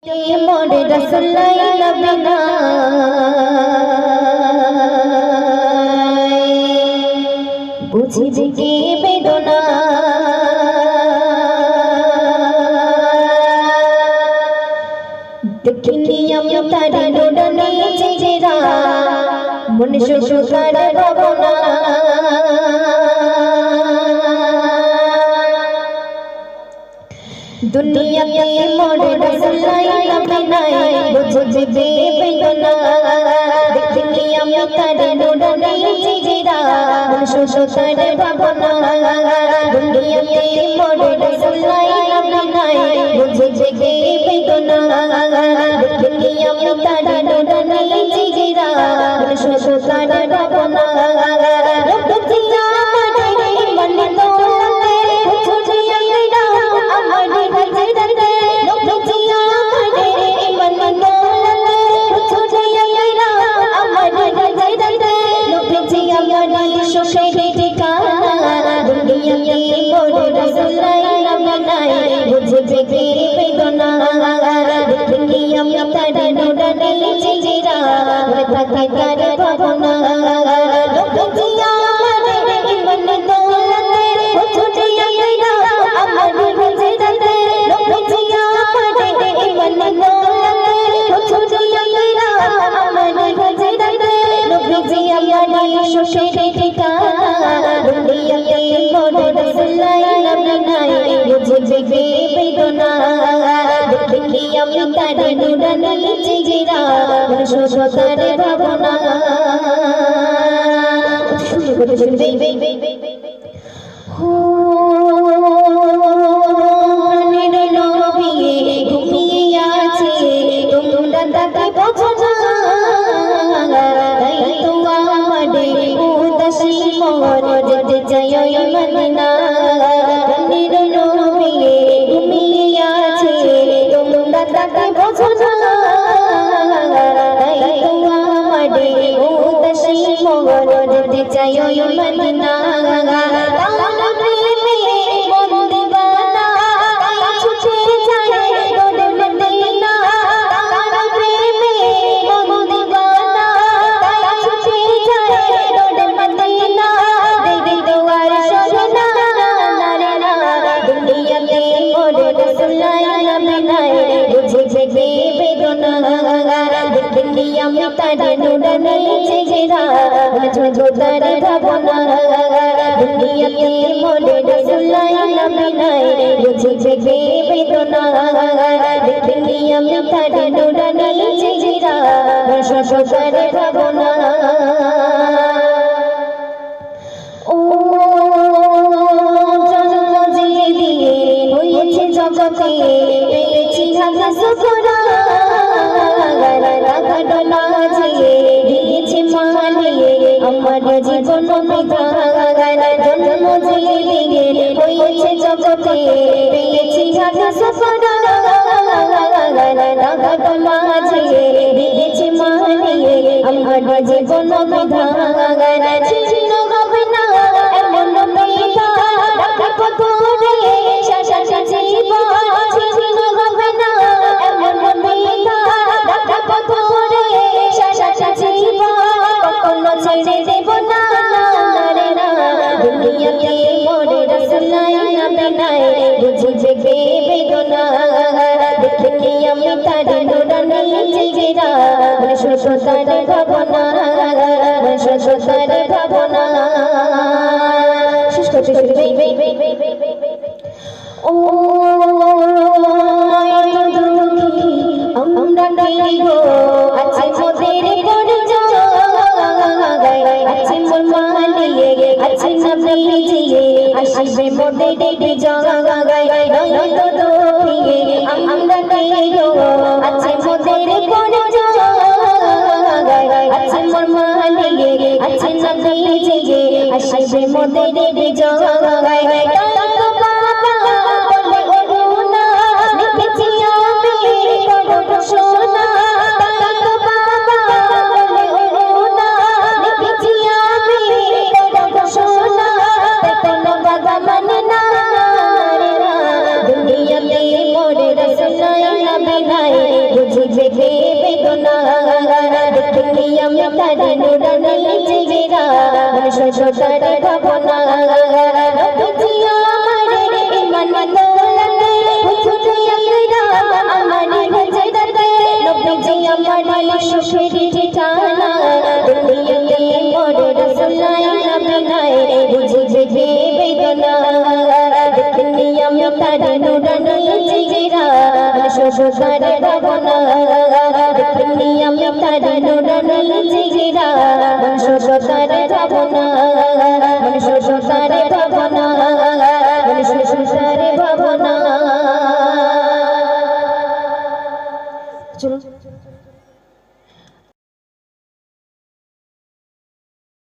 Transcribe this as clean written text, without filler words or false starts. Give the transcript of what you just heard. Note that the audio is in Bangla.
মোর রসুলাই নবীনা বুঝিবে কি বেদনা দেখিনি আমি তার লোডনে চেরা মনে সুতার ভাবনা দুনিয়াতে মোর রসুলাই নবীনা বুঝিবে বেদনা দেখিনি আমি তার লোডনে চেরা মনে সুতার ভাবনা দুনিয়াতে মোর রসুলাই নবীনা বুঝিবে বেদনা দেখিনি আমি তার লোডনে চেরা মনে সুতার ভাবনা दुनिया में मोर रसना জেগে বেদনা দেখলি আমি তার নুরানি চেহারা মন শোষতার ভাবনা নবীজি আমার ইমান দৌলতে বুঝতে আমরা আমার হযরতে নবীজি আমার সুখের ঠিকানা দুনিয়াতে মোর রাসূলাই নবী নাই বুঝি জেগে বেদনা দেখলি আমি তার নুরানি চেহারা মন শোষতার ভাবনা দেখলি আমি তার নুরানি চেহারা মন শোষতার ভাবনা মন শোষতার